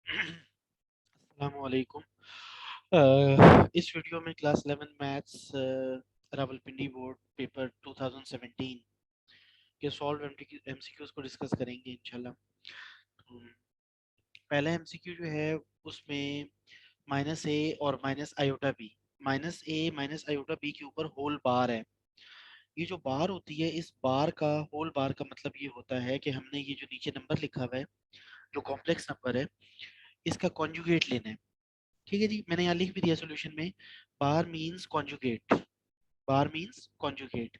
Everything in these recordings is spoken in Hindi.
अस्सलामुअलैकुम। इस वीडियो में class 11 maths Rawalpindi board paper 2017 के सॉल्व एमसीक्यूज को डिस्कस करेंगे इंशाल्लाह। पहला एमसीक्यू जो है उसमें माइनस ए और माइनस आयोटा बी, माइनस ए माइनस आयोटा बी के ऊपर होल बार है। ये जो बार होती है, इस बार का, होल बार का मतलब ये होता है कि हमने ये जो नीचे नंबर लिखा हुआ है, जो कॉम्प्लेक्स नंबर है, इसका कॉन्जुगेट लेना है। ठीक है जी, मैंने यहाँ लिख भी दिया सॉल्यूशन में। Bar means conjugate, bar means conjugate.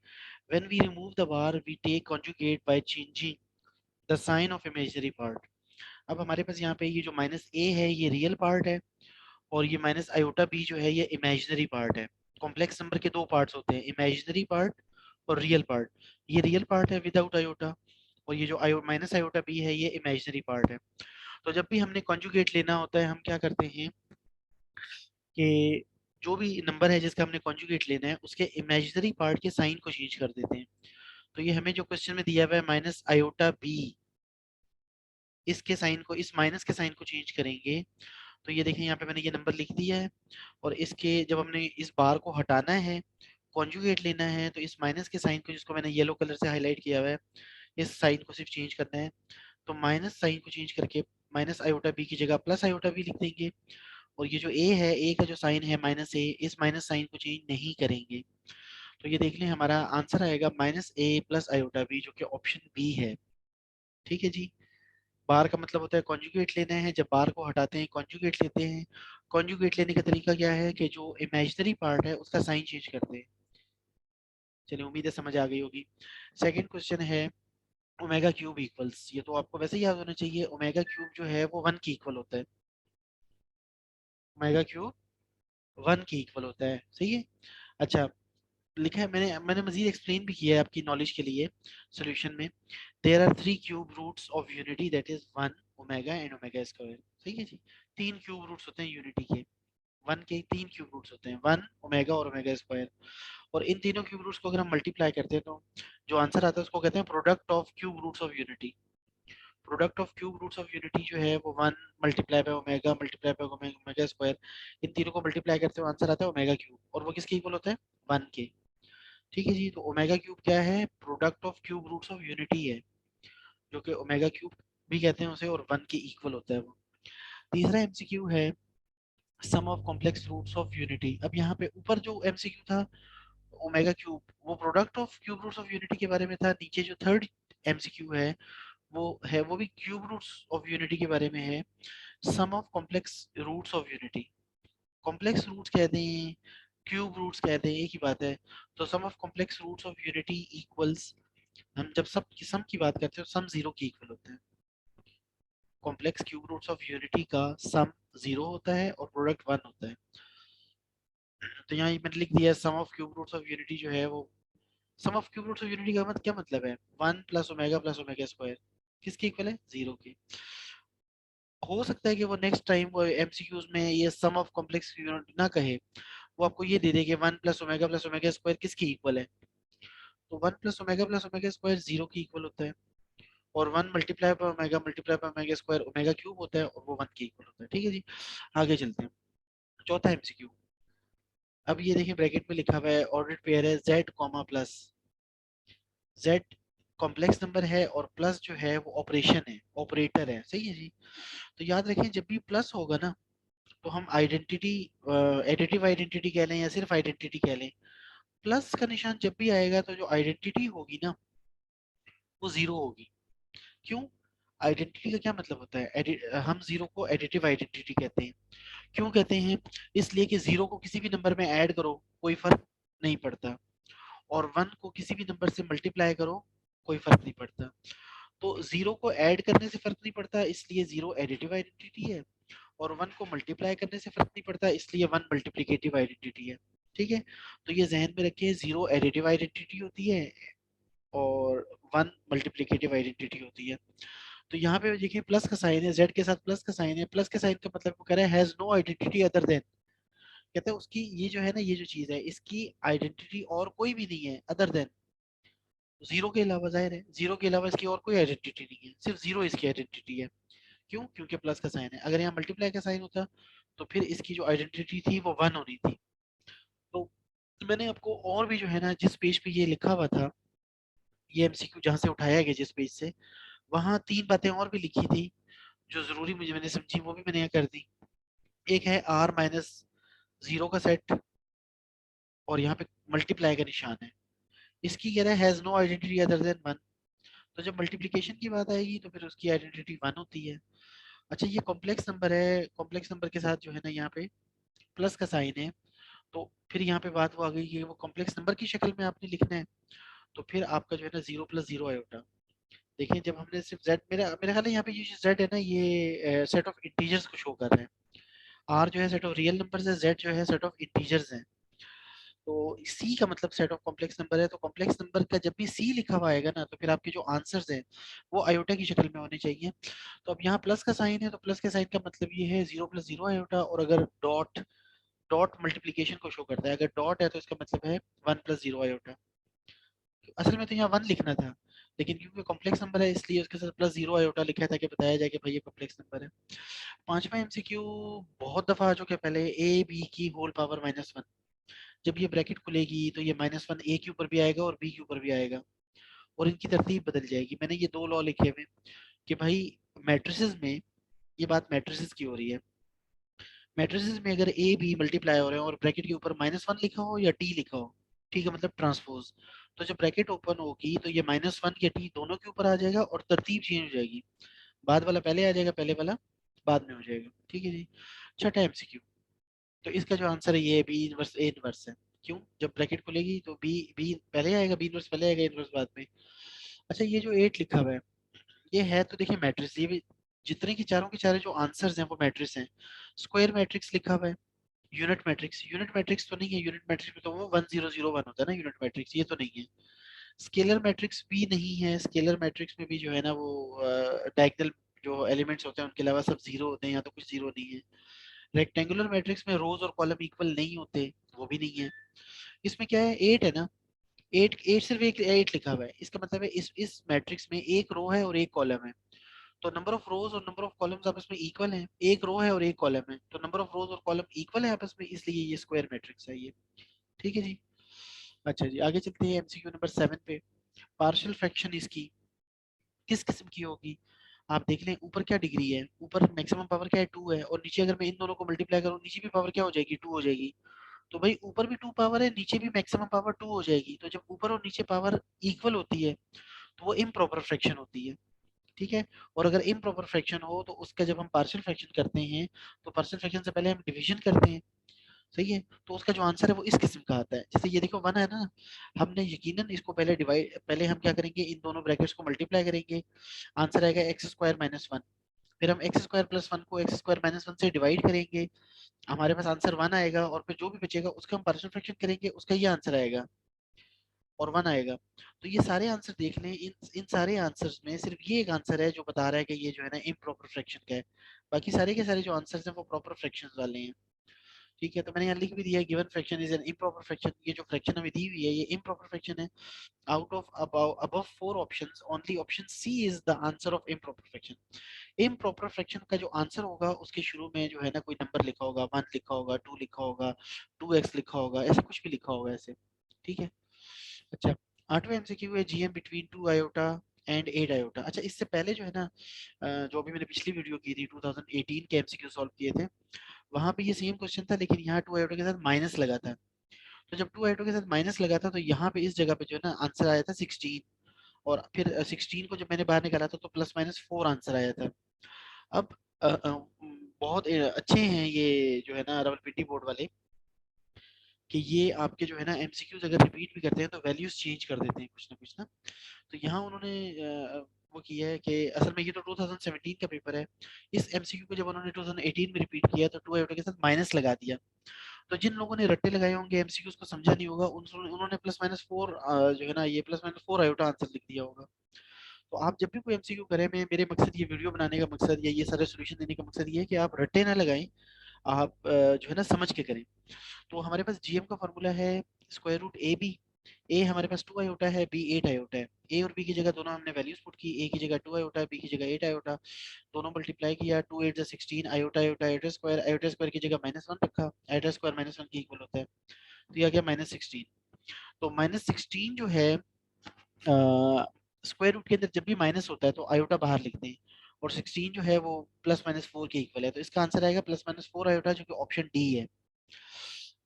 When we remove the bar we take conjugate by changing the sign of imaginary part. अब हमारे पास यहाँ पे ये जो माइनस ए है ये रियल पार्ट है, और ये माइनस आयोटा बी जो है ये इमेजिनरी पार्ट है। कॉम्प्लेक्स नंबर के दो पार्ट्स होते हैं, इमेजिनरी पार्ट और रियल पार्ट। ये रियल पार्ट है विदाउट आयोटा, और ये जो माइनस आयोटा बी है ये इमेजिनरी पार्ट है। तो जब भी हमने कॉन्जुगेट लेना होता है, हम क्या करते हैं कि जो भी नंबर है जिसका हमने कॉन्जुगेट लेना है उसके इमेजिनरी पार्ट के साइन को चेंज कर देते हैं। तो ये हमें जो क्वेश्चन में दिया हुआ है माइनस आयोटा बी, इसके साइन को, इस माइनस के साइन को चेंज करेंगे। तो ये देखें यहाँ पे मैंने ये नंबर लिख दिया है, और इसके जब हमने इस बार को हटाना है, कॉन्जुगेट लेना है, तो इस माइनस के साइन को, जिसको मैंने येलो कलर से हाईलाइट किया हुआ है, इस साइन को सिर्फ चेंज करना है। तो माइनस साइन को चेंज करके माइनस आयोटा बी की जगह प्लस आयोटा बी लिख देंगे। और ये जो ए है, ए का जो साइन है माइनस ए, इस माइनस साइन को चेंज नहीं करेंगे। तो ये देख लें, हमारा आंसर आएगा माइनस ए प्लस आयोटा बी, जो कि ऑप्शन बी है। ठीक है जी। बार का मतलब होता है कॉन्जुगेट लेना है, जब बार को हटाते हैं कॉन्जुगेट लेते हैं। कॉन्जुगेट लेने का तरीका क्या है कि जो इमेजिनरी पार्ट है उसका साइन चेंज करते हैं। चलिए, उम्मीद है समझ आ गई होगी। सेकंड क्वेश्चन है ओमेगा क्यूब इक्वल्स, ये तो आपको वैसे ही याद होना चाहिए, ओमेगा क्यूब जो है वो 1 के इक्वल होता है। ओमेगा क्यूब 1 के इक्वल होता है, सही है। अच्छा, लिखा है, मैंने मजीद एक्सप्लेन भी किया है आपकी नॉलेज के लिए सॉल्यूशन में। There are three cube roots of unity, that is 1 omega and omega square. सही है जी। तीन क्यूब रूट्स होते हैं यूनिटी के, 1 के तीन क्यूब रूट्स होते हैं, 1 ओमेगा और ओमेगा स्क्वायर। और इन तीनों क्यूब रूट्स को अगर हम मल्टीप्लाई करते हैं तो जो आंसर आता है उसको कहते हैं product of cube roots of unity. Product of cube roots of unity जो है वो 1 multiply by omega multiply by omega square, इन तीनों को मल्टीप्लाई करते हुए आंसर आता है ओमेगा क्यूब, और वो किसके इक्वल होता है, 1 के। ठीक है जी। तो ओमेगा क्यूब क्या है, product of cube roots of unity है, जो कि ओमेगा क्यूब भी कहते हैं उसे, और 1 के इक्वल होता है वो। तीसरा एमसीक्यू है sum of complex roots of unity. अब यहाँ पे ऊपर जो एमसीक्यू था ओमेगा क्यूब, वो product of cube roots of unity के बारे में था। नीचे जो थर्ड एमसीक्यू है वो भी क्यूब रूट्स ऑफ यूनिटी के बारे में है। Sum of complex roots of unity, complex roots कहते हैं, क्यूब रूट्स कहते हैं, एक ही बात है। तो sum of complex roots of unity equals, हम जब सब की सम की बात करते हैं तो सम जीरो के इक्वल होता है। Complex cube roots of unity का सम जीरो होता है और प्रोडक्ट 1 होता है। तो यहाँ ये मैंने लिख दिया sum of cube roots of unity जो है वो, sum of cube roots of unity का मतलब क्या मतलब है, 1 प्लस ओमेगा स्क्वायर किसके इक्वल है, जीरो के। हो सकता है कि वो नेक्स्ट टाइम वो एमसीक्यूज में ये सम ऑफ कॉम्प्लेक्स यूनिट ना कहे, वो आपको ये दे दे कि 1 प्लस ओमेगा स्क्वायर किसके इक्वल है। तो 1 प्लस ओमेगा स्क्वायर जीरो के इक्वल होता है, और 1 multiply by omega square omega cube होता है, और वो 1 के इक्वल होता है। ठीक है जी। आगे चलते हैं, चौथा एमसीक्यू। अब ये देखिए ब्रैकेट में लिखा हुआ है ऑर्डर्ड पेयर है z comma plus. z complex number है और प्लस जो है वो ऑपरेशन है, ऑपरेटर है, सही है जी। तो याद रखें जब भी प्लस होगा ना, तो हम आइडेंटिटी, एडिटिव आइडेंटिटी कह लें या सिर्फ आइडेंटिटी कह लें, प्लस का निशान जब भी आएगा तो जो आइडेंटिटी होगी ना वो जीरो होगी। क्यों, आइडेंटिटी का क्या मतलब होता है, हम जीरो को एडिटिव आइडेंटिटी कहते हैं। क्यों कहते हैं, इसलिए कि जीरो को किसी भी नंबर में ऐड करो कोई फर्क नहीं पड़ता, और 1 को किसी भी नंबर से मल्टीप्लाई करो कोई फर्क नहीं पड़ता। तो जीरो को ऐड करने से फर्क नहीं पड़ता, इसलिए जीरो एडिटिव आइडेंटिटी है, और 1 को मल्टीप्लाई करने से फर्क नहीं पड़ता, इसलिए 1 मल्टीप्लिकेटिव आइडेंटिटी है। ठीक है। तो ये जहन में रखिए, जीरो एडिटिव आइडेंटिटी होती है और 1 मल्टीप्लिकेटिव आइडेंटिटी होती है। तो यहाँ पे देखिए प्लस का साइन है, जेड के साथ प्लस का साइन है, प्लस के साइन का मतलब वो कह रहा है has no identity other than, कहते हैं उसकी ये जो है ना, ये जो चीज है इसकी आइडेंटिटी और कोई भी नहीं है अदर देन जीरो के अलावा। जाहिर है जीरो के अलावा इसकी और कोई आइडेंटिटी नहीं है, सिर्फ जीरो इसकी आइडेंटिटी है। क्यों? क्योंकि प्लस का साइन है। अगर यहाँ मल्टीप्लाई का साइन होता तो फिर इसकी जो आइडेंटिटी थी वो 1 होनी थी। तो मैंने आपको और भी जो है ना, जिस पेज पे ये लिखा हुआ था, ये एमसीक्यू जहाँ से उठाया गया जिस पेज से, वहाँ 3 बातें और भी लिखी थी जो जरूरी मुझे मैंने समझी, वो भी मैंने यहाँ कर दी। एक है आर माइनस जीरो का सेट, और यहाँ पे मल्टीप्लाई का निशान है। इसकी कह रहा है has no identity other than 1। तो जब मल्टीप्लिकेशन की बात आएगी तो फिर उसकी आइडेंटिटी 1 होती है। अच्छा, ये कॉम्प्लेक्स नंबर है, कॉम्प्लेक्स नंबर के साथ जो है ना यहाँ पे प्लस का साइन है। तो फिर यहाँ पे बात वो आ गई कि वो कॉम्प्लेक्स नंबर की शक्ल में आपने लिखना है। तो फिर आपका जो है ना 0 + 0 आयोटा। देखिए, जब हमने सिर्फ z, मेरा मेरा ख्याल है यहाँ पे ये जो z है ना, ये सेट ऑफ इंटीजर्स को शो कर रहा है। r जो है सेट ऑफ रियल नंबर्स है, z जो है सेट ऑफ इंटीजर्स है। तो c का मतलब सेट ऑफ कॉम्प्लेक्स नंबर है। तो कॉम्प्लेक्स नंबर का जब भी c लिखा हुआ आएगा ना, तो फिर आपके जो आंसर्स हैं वो आयोटा की शक्ल में होने चाहिए। तो अब यहाँ प्लस का साइन है, तो प्लस के साइन का मतलब ये है 0 + 0 आयोटा। और अगर डॉट, डॉट मल्टीप्लिकेशन को शो करता है, अगर डॉट है तो इसका मतलब है 1 + 0 आयोटा। असल में तो यहाँ 1 लिखना था, लेकिन क्योंकि कॉम्प्लेक्स नंबर है इसलिए उसके साथ प्लस 0 आयोटा लिखा था कि बताया जाए कि भाई ये कॉम्प्लेक्स नंबर है। पांचवा एमसीक्यू बहुत दफा आ चुके हैं पहले, ए बी की होल पावर -1। जब ये ब्रैकेट खुलेगी तो ये -1 ए के ऊपर भी आएगा और बी के ऊपर भी आएगा, और इनकी तरतीब बदल जाएगी। मैंने ये दो लॉ लिखे हुए कि भाई मैट्रिसेस में, ये बात मैट्रिसेस की हो रही है, मैट्रिसेस में अगर ए बी मल्टीप्लाई हो रहे हो और ब्रैकेट के ऊपर -1 लिखा हो या टी लिखा हो, ठीक है, मतलब ट्रांसपोज, तो जब ब्रैकेट ओपन होगी तो ये -1 या टी दोनों के ऊपर आ जाएगा और तरतीब चेंज हो जाएगी। बाद वाला पहले आ जाएगा, पहले वाला बाद में हो जाएगा। ठीक है जी। छठा एमसीक्यू, तो इसका जो आंसर है ये बी इनवर्स ए इनवर्स है। क्यों? जब ब्रैकेट खुलेगी तो बी बी पहले आएगा, बी इनवर्स पहले आएगा, इनवर्स बाद में। अच्छा, ये जो 8 लिखा हुआ है, ये है तो देखिए मैट्रिक्स, ये भी जितने की चारों के चारे जो आंसर्स हैं वो मैट्रिक्स हैं। स्क्वायर मैट्रिक्स लिखा हुआ है, यूनिट मैट्रिक्स, यूनिट मैट्रिक्स तो नहीं है। यूनिट मैट्रिक्स में तो वो 1001 होता है ना, यूनिट मैट्रिक्स ये तो नहीं है। स्केलर मैट्रिक्स भी नहीं है। स्केलर मैट्रिक्स में भी जो है ना वो डायगोनल जो एलिमेंट्स होते हैं उनके अलावा सब जीरो होते हैं, या तो कुछ जीरो नहीं है। रेक्टेंगुलर मैट्रिक्स में रोज और कॉलम इक्वल नहीं होते, वो भी नहीं है। इसमें क्या है, 8 है ना, 8 8 सिर्फ एक 8 लिखा हुआ है, इसका मतलब है इस मैट्रिक्स में एक रो है और एक कॉलम है। तो नंबर ऑफ रोज और नंबर ऑफ कॉलम्स आपस में इक्वल हैं। एक रो है और एक कॉलम है, तो नंबर ऑफ रोज और कॉलम इक्वल है आपस में, इसलिए ये स्क्वायर मैट्रिक्स है ये। ठीक है जी। अच्छा जी, आगे चलते हैं एमसीक्यू नंबर 7 पे। पार्शियल फ्रैक्शन इसकी किस किस्म की होगी? आप देख लें ऊपर क्या डिग्री है, ऊपर मैक्सिमम पावर क्या है 2 है, और नीचे अगर मैं इन दोनों को मल्टीप्लाई करूं, नीचे भी पावर क्या हो जाएगी 2 हो जाएगी। तो भाई ऊपर भी 2 पावर है, नीचे भी मैक्सिमम पावर 2 हो जाएगी। तो जब ऊपर और नीचे पावर इक्वल होती है तो वो इम्प्रॉपर फ्रैक्शन होती है। ठीक है। और अगर इम्प्रॉपर फ्रैक्शन हो तो उसका जब हम पार्शियल फ्रैक्शन करते हैं तो पार्शियल फ्रैक्शन से पहले हम डिवीजन करते हैं। सही है। तो उसका जो आंसर है वो इस किस्म का आता है। जैसे ये देखो 1 है ना, हमने यकीनन इसको पहले डिवाइड, पहले हम क्या करेंगे, इन दोनों ब्रैकेट्स को मल्टीप्लाई करेंगे, आंसर आएगा x² - 1। फिर हम x² + 1 को x² - 1 से डिवाइड करेंगे, हमारे पास आंसर 1 आएगा, और फिर जो भी बचेगा उसका हम पार्शियल फ्रैक्शन करेंगे, उसका ये आंसर आएगा और 1 आएगा। तो ये सारे आंसर देख लें, इन इन सारे आंसर्स में सिर्फ ये एक आंसर है जो बता रहा है कि ये जो है ना इम्प्रॉपर फ्रैक्शन का है। बाकी सारे के सारे जो आंसर्स हैं वो प्रॉपर फ्रैक्शंस वाले हैं। ठीक है। तो मैंने यहाँ लिख भी दिया, given fraction is an improper fraction. ये जो फ्रैक्शन हमें दी हुई है ये इम्प्रॉपर फ्रैक्शन है। Out of above 4 options only option C is the answer of improper fraction. Improper fraction का जो आंसर होगा उसके शुरू में जो है ना कोई नंबर लिखा होगा, 1 लिखा होगा, 2 लिखा होगा, 2x लिखा होगा, ऐसे कुछ भी लिखा होगा ऐसे। ठीक है। अच्छा, आठवां एमसीक्यू है GM between 2 iota and 8 iota. अच्छा, इससे पहले जो है ना जो अभी मैंने पिछली वीडियो की थी 2018 के एमसीक्यू सॉल्व किए थे, वहां पे ये सेम क्वेश्चन था, लेकिन यहाँ 2 आयोटा के साथ माइनस लगा था। तो जब 2 आयोटा के साथ माइनस लगा था तो यहाँ पे इस जगह पे जो है ना आंसर आया था 16, और फिर 16 को जब मैंने बाहर निकाला था तो +-4 आंसर आया था। अब बहुत अच्छे हैं ये जो है ना रावलपिंडी बोर्ड वाले, कि ये आपके जो है ना एमसीक्यूज अगर रिपीट भी करते हैं तो वैल्यूज चेंज कर देते हैं कुछ ना। तो यहाँ उन्होंने वो किया है कि असल में ये तो 2017 का पेपर है, इस एमसीक्यू को जब उन्होंने 2018 में रिपीट किया तो 2 आयोटा के साथ माइनस लगा दिया। तो जिन लोगों ने रट्टे लगाए होंगे एमसीक्यूज को समझा नहीं होगा, उन्होंने +-4 जो है ना ये +-4 आयोटा आंसर लिख दिया होगा। तो आप जब भी कोई एमसीक्यू करें, मैं मेरे मकसद ये वीडियो बनाने का मकसद या ये सारे सोल्यूशन देने का मकसद ये है कि आप रट्टे ना लगाएं, आप जो है ना समझ के करें। तो हमारे पास जीएम का फॉर्मूला है स्क्वायर रूट ए बी, ए हमारे पास 2 आयोटा है, बी 8 आयोटा है। ए और बी की जगह दोनों हमने वैल्यूज पुट की, ए की जगह 2 आयोटा, बी की जगह 8 आयोटा, दोनों मल्टीप्लाई किया, 2 8 16 आयोटा आयोटा आयोटा स्क्वायर की जगह -1 रखा, आयोटा स्क्वायर -1 के इक्वल होता है, तो ये आ गया -16। तो -16 जो है स्क्वायर रूट के अंदर जब भी माइनस होता है तो आयोटा बाहर लिखते हैं, और 16 जो है वो +-4 के इक्वल है, तो इसका आंसर आएगा +-4 आयोटा, जो कि ऑप्शन डी है।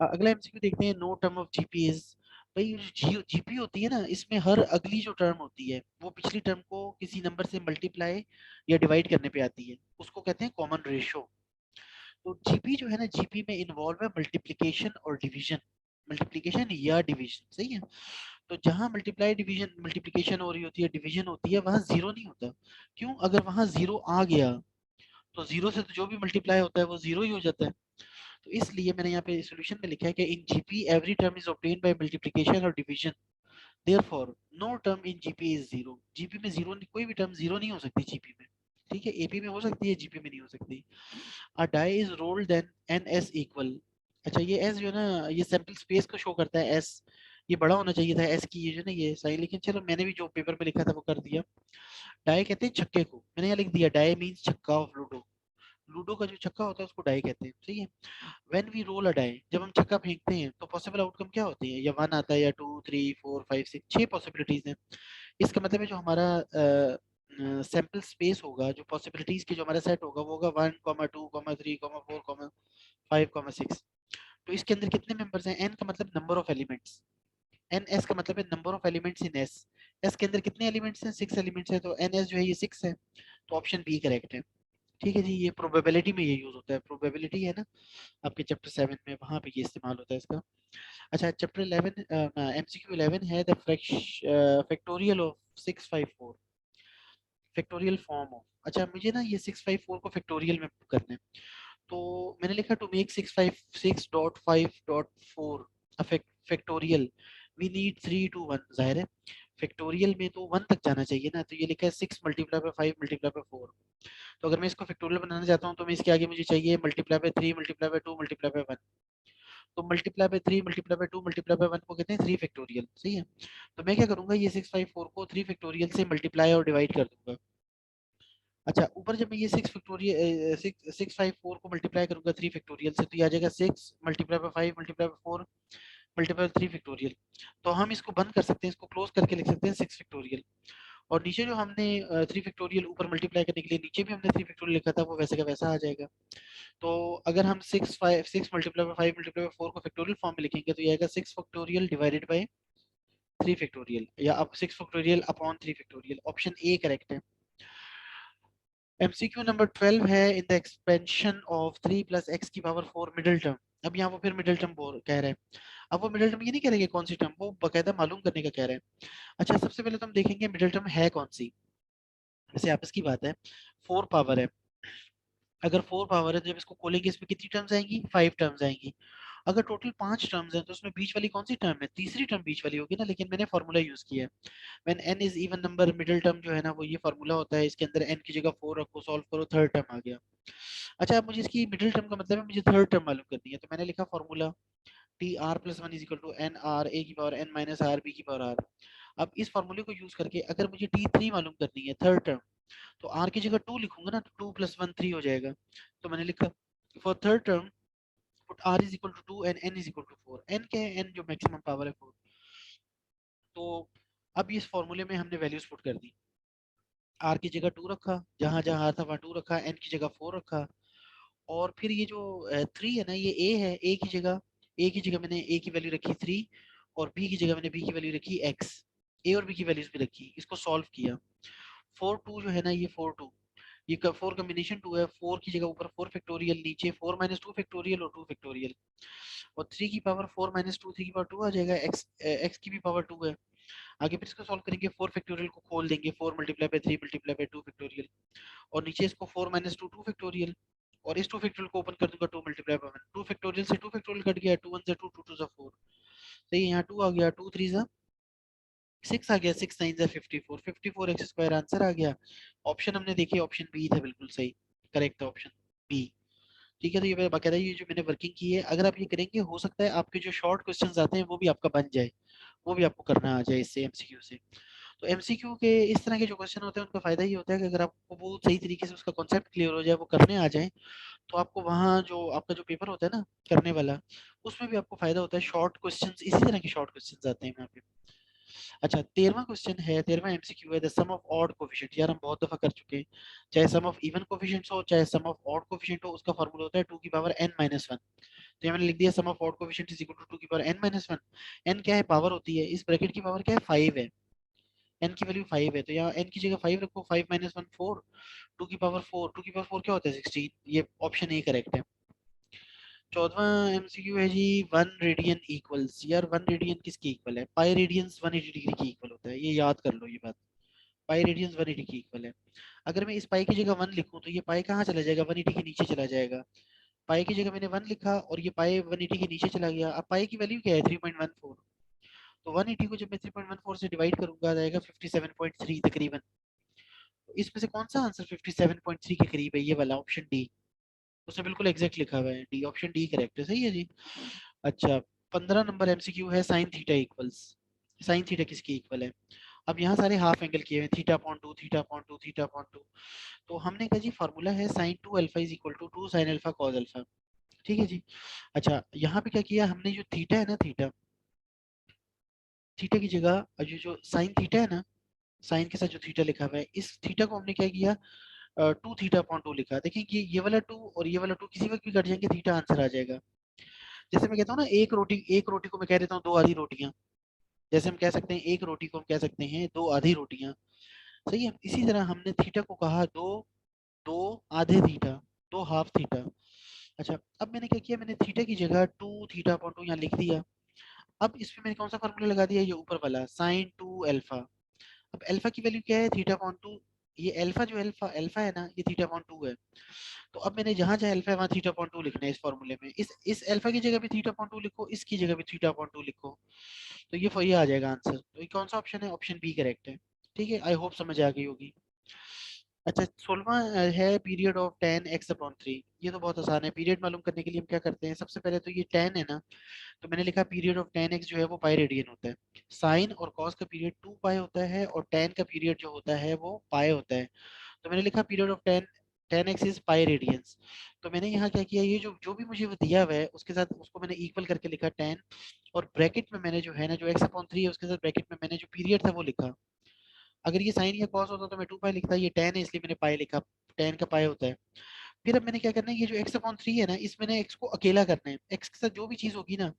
अगला एमसीक्यू देखते हैं, no term of GP is. भाई ये जो जीपी होती है ना, इसमें हर अगली जो टर्म होती है वो पिछली टर्म को किसी नंबर से मल्टीप्लाई या डिवाइड करने पे आती है, उसको कहते हैं कॉमन रेशियो। तो जीपी जो है ना, जीपी में इन्वॉल्व है मल्टीप्लिकेशन और डिवीजन, मल्टीप्लिकेशन या डिवीजन, सही है। तो जहां मल्टीप्लाई डिवीजन मल्टीप्लिकेशन हो रही होती है, डिवीजन होती है, वहां जीरो नहीं होता। क्यों? अगर वहां जीरो आ गया तो जीरो से तो जो भी मल्टीप्लाई होता है वो जीरो ही हो जाता है। तो इसलिए मैंने यहाँ पे सॉल्यूशन में लिखा है कि in GP every term is obtained by multiplication और division, therefore no term in GP is zero. GP में जीरो, कोई भी टर्म जीरो नहीं हो सकती जीपी में, ठीक है। एपी में हो सकती है, जीपी में नहीं हो सकती। A die is rolled then N S equal. अच्छा, ये एस जो है ना, ये सैंपल स्पेस को शो करता है, एस ये बड़ा होना चाहिए था एस की, ये जो ना ये सही, लेकिन चलो मैंने भी जो पेपर पे लिखा था वो कर दिया। डाई कहते हैं छक्के को, मैंने यहाँ लिख दिया डाई मींस छक्का ऑफ लूडो। लूडो का जो छक्का होता है उसको डाई कहते हैं, सही है। When we roll a die, जब हम छक्का फेंकते हैं तो पॉसिबल आउटकम क्या होती है? या वन आता है, या two, three, four, five, six, 6 possibilities हैं। इसका मतलब है जो हमारा सैंपल स्पेस होगा, जो पॉसिबिलिटीज की जो हमारा सेट होगा, वो होगा 1, 2, 3, 4, 5, 6। तो इसके अंदर कितने मेंबर्स हैं? एन का मतलब number of elements, n S का मतलब है number of elements in S. S के अंदर कितने एलिमेंट्स हैं? 6 एलिमेंट्स हैं, तो एन एस जो है ये 6 है, तो ऑप्शन बी करेक्ट है। ठीक है जी, ये प्रोबेबिलिटी में ये यूज होता है, प्रोबेबिलिटी है ना आपके चैप्टर 7 में, वहां पे ये इस्तेमाल होता है इसका। अच्छा, चैप्टर 11 एमसीक्यू 11 है the factorial of 654, factorial form of. अच्छा, मुझे ना ये 654 को फैक्टोरियल में करना है, तो मैंने लिखा to make 656.5.4 factorial we need 3 to 1। जाहिर है फैक्टोरियल में तो 1 तक जाना चाहिए ना, तो ये लिखा है 6 मल्टीप्लाई बाय 5 मल्टीप्लाई बाय 4। तो अगर मैं इसको फैक्टोरियल बनाना चाहता हूँ तो मैं इसके आगे मुझे चाहिए multiply by 3 multiply by 2 multiply by 1। तो multiply by 3 multiply by 2 multiply by 1 को कहते हैं 3 फैक्टोरियल, सही है। तो मैं क्या करूंगा, ये 654 को 3 फैक्टोरियल से मल्टीप्लाई और डिवाइड कर दूंगा। अच्छा, ऊपर जब मैं ये 6 फैक्टोरियल 654 को मल्टीप्लाई करूंगा 3 फैक्टोरियल से, तो ये आ जाएगा 6 multiply by 5 multiply by 4 multiply by 3 factorial. तो हम इसको बंद कर सकते हैं, इसको क्लोज करके लिख सकते हैं 6 फैक्टोरियल। और नीचे जो हमने 3 फैक्टोरियल ऊपर मल्टीप्लाई करने के लिए नीचे भी हमने 3 फैक्टोरियल लिखा था, वो वैसे का वैसा आ जाएगा। तो अगर हम 6 मल्टीप्लाई बाय 5 मल्टीप्लाई बाय 4 को फैक्टोरियल फॉर्म में लिखेंगे, तो ये आएगा 6 फैक्टोरियल डिवाइडेड बाय 3 फैक्टोरियल, या अब 6 factorial upon 3 factorial, option A correct है। एमसीक्यू नंबर 12 है, in the expansion of 3 plus x की पावर 4 मिडिल टर्म। अब यहाँ वो फिर मिडिल टर्म बोल कह रहे हैं। अब वो मिडिल टर्म ये नहीं कह रहे कि कौन सी टर्म, वो बकायदा मालूम करने का कह रहे हैं। अच्छा, सबसे पहले तो हम देखेंगे मिडिल टर्म है कौन सी। वैसे आपस की बात है, 4 पावर है, अगर 4 पावर है तो जब इसको खोलेंगे इसमें कितनी टर्म्स आएंगी? 5 टर्म्स आएंगी। अगर टोटल 5 टर्म्स हैं तो उसमें बीच वाली कौन सी टर्म है? तीसरी टर्म बीच वाली होगी ना, लेकिन मैंने फॉर्मूला यूज किया है। When n is even number, middle term जो है ना वो ये फॉर्मूला होता है, इसके अंदर n की जगह 4 रखो, सॉल्व करो, थर्ड टर्म आ गया। अच्छा, अब मुझे इसकी मिडिल टर्म का मतलब है मुझे थर्ड टर्म मालूम करनी है, तो मैंने लिखा formula T R plus one is equal to N R A की power N minus R B की पावर आर। अब इस फॉर्मूले को यूज करके अगर मुझे टी थ्री मालूम करनी है, थर्ड टर्म, तो आर की जगह 2 लिखूंगा ना, तो 2 + 1 3 हो जाएगा। तो मैंने लिखा for third term put r is equal to 2 and n is equal to 4। N क्या है? एन जो मैक्सिमम पावर है 4। तो अब इस फॉर्मूले में हमने वैल्यूज पुट कर दी, आर की जगह 2 रखा, जहां जहां आर था वहां 2 रखा, एन की जगह 4 रखा, और फिर ये जो 3 है ना, ये ए है, ए की जगह मैंने ए की वैल्यू रखी 3, और बी की जगह मैंने बी की वैल्यू रखी एक्स। ए और बी की वैल्यूज भी रखी, इसको सॉल्व किया। 4 2 जो है ना, ये 4 2, ये 4 कॉम्बिनेशन 2 है, 4 की जगह ऊपर 4 फैक्टोरियल, नीचे 4 माइनस 2 फैक्टोरियल और 2 फैक्टोरियल, और 3 की पावर 4 माइनस 2 3 की पावर 2 आ जाएगा, एक्स की भी पावर 2 है। आगे फिर इसको सॉल्व करेंगे, 4 फैक्टोरियल को खोल देंगे, 4 multiply by 3 multiply by 2 factorial, और नीचे इसको 4 माइनस 2 2 फैक्टोरियल, और इस 2 फैक्टोरियल को ओपन कर दूंगा, 2 मल्टीप्लाई बाय 1, 2 फैक्टोरियल से 2 फैक्टोरियल कट गया, 2 1 से 2 2 2 से 4, सही है। यहाँ 2 आ गया, 2 3 से 6 आ गया, 6 9 से 54, 54 एक्स स्क्वायर आंसर आ गया। ऑप्शन हमने देखी, ऑप्शन बी था बिल्कुल सही, करेक्ट था ऑप्शन बी। ठीक है, तो ये बाकायदा ये जो मैंने वर्किंग की है, अगर आप ये करेंगे हो सकता है आपके जो शॉर्ट क्वेश्चंस आते हैं वो भी आपका बन जाए, वो भी आपको करना आ जाए इससे एमसीक्यू से। तो एमसीक्यू के इस तरह के जो क्वेश्चन होते हैं उनका फायदा ये होता है कि अगर आपको वो सही तरीके से उसका कॉन्सेप्ट क्लियर हो जाए, वो करने आ जाए, तो आपको वहाँ जो आपका जो पेपर होता है ना करने वाला, उसमें भी आपको फायदा होता है। शॉर्ट क्वेश्चंस, इसी तरह के शॉर्ट क्वेश्चंस आते हैं वहाँ पे। अच्छा, 13वां क्वेश्चन है, 13वां एमसीक्यू है, the sum of odd coefficient. यार हम बहुत दफा कर चुके हैं, चाहे सम ऑफ इवन कोफिशिएंट्स हो चाहे सम ऑफ ऑड कोफिशिएंट हो, उसका फार्मूला होता है 2 की पावर n माइनस वन। तो यहाँ मैंने लिख दिया sum of odd coefficient is equal to 2 की power n minus one. n क्या है, पावर होती है, इस ब्रैकेट की पावर क्या है, 5 है। n की वैल्यू 5 है, तो यहाँ n की जगह 5 रखो, 5 माइनस वन 4, 2 की पावर 4, 2 की पावर 4 क्या होता है, 16। ये ऑप्शन ए करेक्ट है। 14वां एमसीक्यू है जी, 1 रेडियन इक्वल्स। यार 1 रेडियन किसकी इक्वल है, पाई रेडियंस 180 डिग्री की इक्वल होता है, ये याद कर लो ये बात। पाई रेडियंस 180 की इक्वल है। अगर मैं इस पाई की जगह 1 लिखूं तो ये पाई कहाँ चला जाएगा, 180 के नीचे चला जाएगा। पाई की जगह मैंने 1 लिखा और ये पाई 180 के नीचे चला गया। अब पाई की वैल्यू क्या है, 3.14। तो 180 को जब मैं 3.14 से डिवाइड करूंगा आ जाएगा 57.3 तकरीबन। तो इसमें से कौन सा आंसर 57.3 के करीब है, ये वाला ऑप्शन डी। उसने बिल्कुल एग्जैक्ट लिखा हुआ है, डी, ऑप्शन डी करेक्ट है, सही है जी। अच्छा, 15 नंबर एमसीक्यू है, sine theta equals. Sine theta किसकी इक्वल है। अब यहाँ सारे हाफ एंगल किए हुए हैं, theta upon two, theta upon two, theta upon two. तो हमने कहा जी फार्मूला है sine two alpha is equal to 2 sine alpha cos alpha. ठीक है जी। अच्छा, यहाँ पे क्या किया हमने, जो थीटा है ना, थीटा, थीटा की जगह जो जो साइन थीटा है ना, साइन के साथ जो थीटा लिखा हुआ है, इस थीटा को हमने क्या किया, 2 थीटा अपॉन टू लिखा। देखें कि ये वाला 2 और ये वाला 2 किसी वक्त भी कट जाएंगे, थीटा आंसर आ जाएगा। जैसे मैं कहता हूँ ना, एक रोटी को मैं कह देता हूँ 2 आधी रोटियां। जैसे हम कह सकते हैं एक रोटी को हम कह सकते हैं 2 आधी रोटियां। सही है, इसी तरह हमने थीटा को कहा दो, दो आधे थीटा, 2 हाफ थीटा। अच्छा, अब मैंने क्या किया, मैंने थीटा की जगह 2 थीटा अपॉन टू यहाँ लिख दिया। अब इसमें मैंने कौन सा फॉर्मूला लगा दिया, ये ऊपर वाला साइन टू अल्फा। अब अल्फा की वैल्यू क्या है, थीटा अपॉन टू। ये अल्फा, जो अल्फा अल्फा है ना, ये थीटा अपॉन टू है। तो अब मैंने जहां जहां अल्फा है वहां थीटा अपॉन टू लिखना है इस फॉर्मूले में। इस अल्फा की जगह भी थीटा अपॉन टू लिखो, इसकी जगह भी थीटा अपॉन टू लिखो। तो ये आ जाएगा आंसर। तो ये कौन सा ऑप्शन है, ऑप्शन बी करेक्ट है। ठीक है, आई होप समझ आ गई होगी। अच्छा, 16वां है period of ten x upon three. ये तो बहुत आसान है, पीरियड मालूम करने के लिए हम क्या करते हैं, सबसे पहले तो ये टेन है ना, तो मैंने लिखा पीरियड ऑफ टेन एक्स जो है वो पाई रेडियन होता है। साइन और कॉस का पीरियड 2 पाई होता है और टेन का पीरियड जो होता है वो पाई होता है। तो मैंने लिखा period of ten, ten x is pi radiance. तो मैंने यहाँ क्या किया, ये जो जो भी मुझे वो दिया हुआ है उसके साथ उसको मैंने इक्वल करके लिखा 10। और ब्रैकेट में मैंने जो है ना, जो एक्स अपॉन थ्री है उसके साथ ब्रैकेट में मैंने जो पीरियड था वो लिखा। अगर ये साइन या कॉस होता तो मैं 2 पाई लिखता, ये टेन है इसलिए मैंने पाई लिखा, टेन का पाई होता है। फिर अब मैंने क्या करना है, ये जो एक्स अपॉन थ्री है ना, इस मैंने एक्स को अकेला करना है। एक्स के साथ जो भी चीज होगी ना,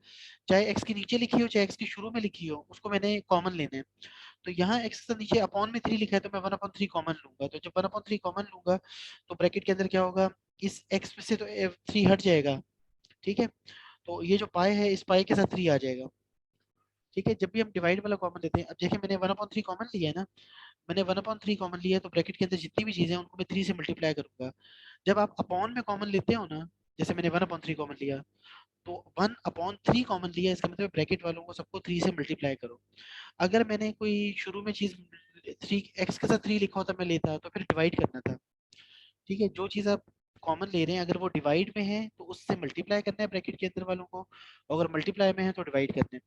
चाहे एक्स के नीचे लिखी हो चाहे एक्स के शुरू में लिखी हो, उसको मैंने कॉमन लेना है। तो यहाँ एक्स के साथ नीचे अपॉन में थ्री लिखा है तो मैं 1/3 कॉमन लूंगा। तो जब 1/3 कॉमन लूंगा तो ब्रैकेट के अंदर क्या होगा, इस एक्स में से तो थ्री हट जाएगा। ठीक है, तो ये जो पाई है इस पाई के साथ थ्री आ जाएगा। ठीक है, जब भी हम डिवाइड वाला कॉमन लेते हैं, अब देखिए मैंने 1/3 कॉमन लिया है ना, मैंने 1/3 कॉमन लिया है तो ब्रैकेट के अंदर जितनी भी चीजें हैं उनको मैं 3 से मल्टीप्लाई करूंगा। जब आप अपॉन में कॉमन लेते हो ना, जैसे मैंने 1/3 कॉमन लिया, तो 1/3 कॉमन लिया, इसका मतलब ब्रैकेट वालों को सबको 3 से मल्टीप्लाई करो। अगर मैंने कोई शुरू में चीज थ्री एक्स के साथ थ्री लिखा होता मैं लेता, तो फिर डिवाइड करना था। ठीक है, जो चीज आप कॉमन ले रहे हैं अगर वो डिवाइड में है तो उससे मल्टीप्लाई करना है ब्रैकेट के अंदर वालों को, अगर मल्टीप्लाई में है तो डिवाइड करना है।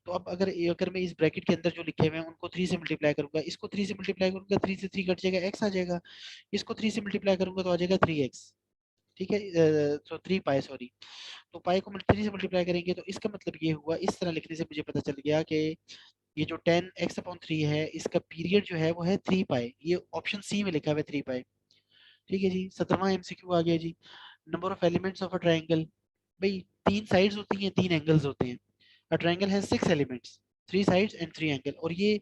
तो अब अगर मैं इस ब्रैकेट के अंदर जो लिखे हुए हैं उनको 3 से मल्टीप्लाई करूंगा, इसको 3 से मल्टीप्लाई करूंगा, 3 से 3 कट जाएगा, एक्स आ जाएगा। इसको 3 से मल्टीप्लाई करूंगा तो आ जाएगा 3x। ठीक है, तो 3 पाई, सॉरी। तो पाई को 3 से मल्टीप्लाई करेंगे तो इसका मतलब ये हुआ, इस तरह लिखने से मुझे पता चल गया कि ये जो 10x/3 है इसका पीरियड जो है वो है 3 पाई। ये ऑप्शन सी में लिखा हुआ है 3 पाई। ठीक है जी, 17वां एमसीक्यू आ गया जी, number of elements of a triangle. भाई 3 साइड्स होती हैं, 3 एंगल्स होते हैं। A triangle has 6 elements, 3 sides and 3 angle. और ये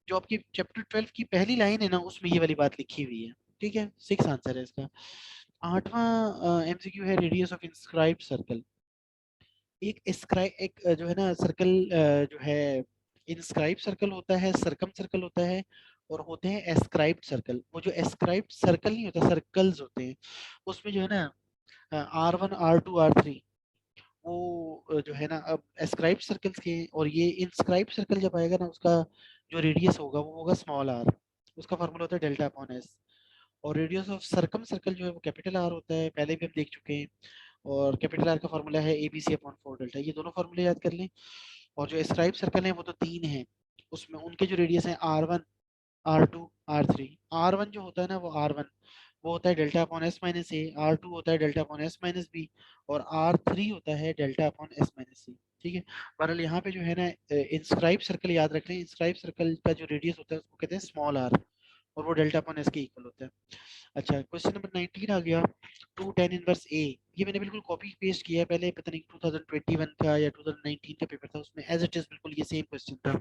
जो आपकी चैप्टर 12 की पहली लाइन है ना, उसमें ये वाली बात लिखी हुई है। ठीक है, 6 आंसर है इसका। 8वां एमसीक्यू है रेडियस ऑफ इंस्क्राइब्ड सर्कल। एक जो है ना सर्कल, जो है इंस्क्राइब सर्कल होता है, सरकम सर्कल होता है, और होते हैं एस्क्राइब्ड सर्कल। वो जो एस्क्राइब्ड सर्कल नहीं होता, सर्कल्स होते हैं, उसमें जो है ना R1 R2 R3, वो जो है ना, अब एस्क्राइब्ड सर्कल्स के, और ये इंस्क्राइब्ड सर्कल जब आएगा ना, उसका जो रेडियस होगा वो होगा स्मॉल आर। उसका फॉर्मूला होता है डेल्टा अपॉन एस। और रेडियस ऑफ सरकम सर्कल जो है वो कैपिटल आर होता है, पहले भी हम देख चुके हैं। और कैपिटल आर का फॉर्मूला है ABC/4 डेल्टा। ये दोनों फॉर्मूले याद कर लें। और जो स्क्राइब सर्कल है वो तो 3 है, उसमें उनके जो रेडियस है R1 R2 R3। R1 जो होता है ना वो R1 वो होता है delta upon S minus A, R2 होता है delta upon S minus B, और R3 होता है delta upon S minus C. ठीक है, बहरहाल यहाँ पे जो है ना इंस्क्राइब सर्कल याद रख लें, इंस्क्राइब सर्कल का जो रेडियस होता है उसको कहते हैं स्मॉल आर, और वो डेल्टा अपॉन एस के इक्वल होता है। अच्छा, क्वेश्चन नंबर 19 आ गया, 2 tan इनवर्स ए। ये मैंने बिल्कुल कॉपी पेस्ट किया है, पहले पता नहीं 2021 का या 2019 का पेपर था, उसमें एज इट इज बिल्कुल ये सेम क्वेश्चन था।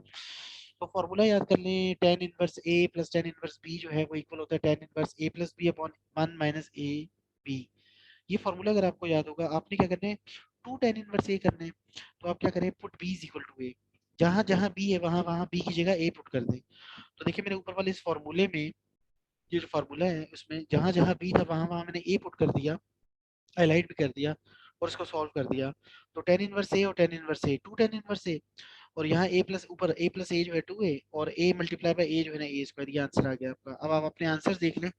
तो फॉर्मूला याद कर लें, tan inverse A plus tan inverse B जो है वो इक्वल होता है tan inverse A plus B upon 1 minus A B. ये फॉर्मूला अगर आपको याद होगा, आपने क्या करना है, 2 tan इनवर्स ए करना है, तो आप क्या करें, put B is equal to A, जहां जहां बी है वहां वहां बी की जगह ए पुट कर दें। तो देखिए मेरे ऊपर वाले इस फॉर्मूले में ये जो फार्मूला है उसमें जहां जहां बी था वहां वहां मैंने ए पुट कर दिया, हाईलाइट भी कर दिया, और इसको सॉल्व कर दिया। तो टेन इनवर्स ए और टेन इनवर्स ए, 2 टेन इनवर्स ए, और यहाँ ए प्लस ऊपर ए प्लस ए जो है 2 ए, और ए मल्टीप्लाई बाय ए जो है ना ए स्क्वायर, ये आंसर आ गया आपका। अब आप अपने आंसर देख लें,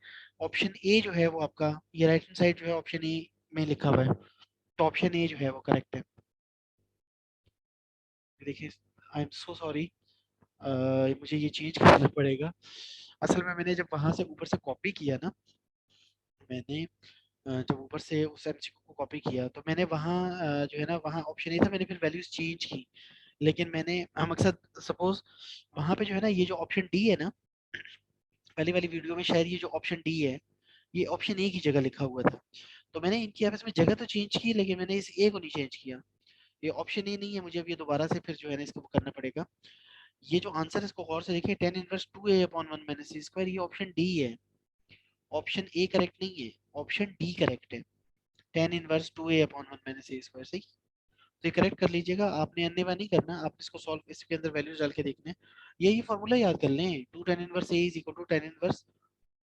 ऑप्शन ए जो है वो आपका, ये राइट हैंड साइड जो है ऑप्शन ए में लिखा हुआ है, तो ऑप्शन ए जो है वो करेक्ट है। देखिए, आई एम सो सॉरी, मुझे ये चेंज करना पड़ेगा। असल में मैंने जब वहां से ऊपर से कॉपी किया ना, मैंने जब ऊपर से उस एमसीक्यू को कॉपी किया तो मैंने वहाँ जो है ना वहाँ ऑप्शन ए था, मैंने फिर वैल्यूज चेंज की, लेकिन मैंने मकसद सपोज वहाँ पे जो है ना ये जो ऑप्शन डी है ना, पहली वाली वीडियो में शायद ये जो ऑप्शन डी है ये ऑप्शन ए की जगह लिखा हुआ था, तो मैंने इनकी आपस में जगह तो चेंज की, लेकिन मैंने इस ए को नहीं चेंज किया। ये ऑप्शन ए नहीं है, मुझे अब ये दोबारा से फिर जो है ना इसको करना पड़ेगा। ये जो आंसर है इसको गौर से देखिए, ten inverse two A upon one minus C square, ये ऑप्शन डी है, ऑप्शन ए करेक्ट नहीं है, ऑप्शन डी करेक्ट है। Ten inverse two A upon one minus A square, सही। तो ये करेक्ट कर लीजिएगा, आपने अन्यथा नहीं करना, आप इसको सॉल्व इसके अंदर वैल्यूज डाल के देखना है। यही फॉर्मूला याद कर लें, two tan inverse A is equal to tan inverse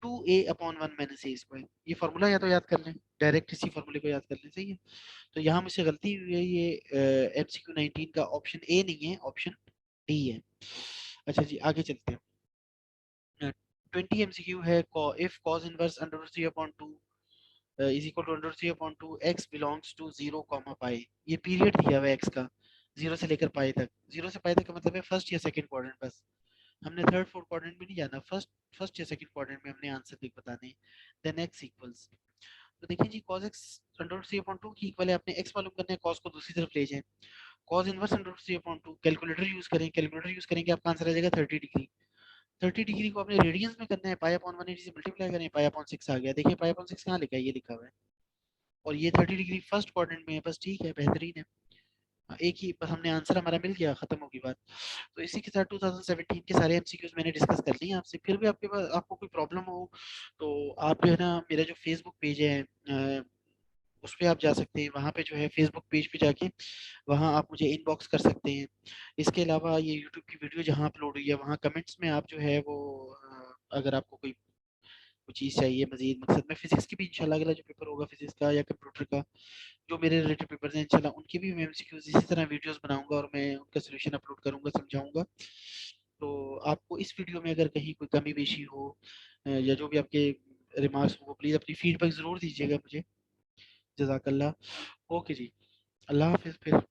two A upon one minus A square, ये फॉर्मूला या तो याद कर लें, डायरेक्ट इसी फॉर्मूले को याद कर लें, सही है। तो यहाँ मुझसे गलती हुई है, ये एमसीक्यू 19 का ऑप्शन ए नहीं है, ऑप्शन डी है। अच्छा जी, आगे चलते हैं। 20 एमसीक्यू है, if cos inverse under root three upon two is equal to under three upon two X belongs to zero comma pi. ये पीरियड दिया हुआ है एक्स का, जीरो से लेकर पाई तक, जीरो से पाई तक का मतलब है फर्स्ट या सेकंड क्वाड्रेंट, बस हमने थर्ड फोर्थ क्वाड्रेंट में नहीं जाना, फर्स्ट फर्स्ट या सेकंड क्वाड्रेंट में हमने आंसर देख बताने। देन एक्स इक्वल्स, तो देखिए जी cos x under root three upon two की इक्वल है, आपने x मालूम करना है, cos को दूसरी तरफ ले जाएं, cos inverse under root three upon two, calculator use करें, कैलकुलेटर यूज करेंगे आपका आंसर आ जाएगा 30 डिग्री। 30 डिग्री को आपने रेडियंस में करना है, पाई अपॉन 180 से मल्टीप्लाई करें, पाई अपॉन 6 आ गया। देखिए पाई अपॉन 6 कहाँ लिखा है, ये लिखा हुआ है, और ये 30 डिग्री फर्स्ट क्वाड्रेंट में है, बस ठीक है, बेहतरीन है। एक ही बस हमने आंसर हमारा मिल गया, खत्म होगी बात। तो इसी के साथ 2017 के सारे एमसीक्यूज मैंने डिस्कस कर लिए आपसे। फिर भी आपके पास आपको कोई प्रॉब्लम हो तो आप जो है ना मेरा जो फेसबुक पेज है उस पे आप जा सकते हैं, वहाँ पे जो है फेसबुक पेज पे जाके वहाँ आप मुझे इनबॉक्स कर सकते हैं। इसके अलावा ये यूट्यूब की वीडियो जहाँ अपलोड हुई है वहाँ कमेंट्स में आप जो है वो अगर आपको कोई कुछ चीज़ चाहिए मजीद, मकसद में फिजिक्स की भी इंशाल्लाह अगला जो पेपर होगा फिजिक्स का या कंप्यूटर का, जो मेरे रिलेटेड पेपर्स हैं इंशाल्लाह उनकी भी मैं एमसीक्यूज इसी तरह वीडियोस बनाऊंगा और मैं उनका सॉल्यूशन अपलोड करूंगा, समझाऊंगा। तो आपको इस वीडियो में अगर कहीं कोई कमी पेशी हो या जो भी आपके रिमार्क्स हो, प्लीज़ अपनी फीडबैक ज़रूर दीजिएगा मुझे। जज़ाकल्लाह। ओके जी, अल्लाह हाफिज़ फिर।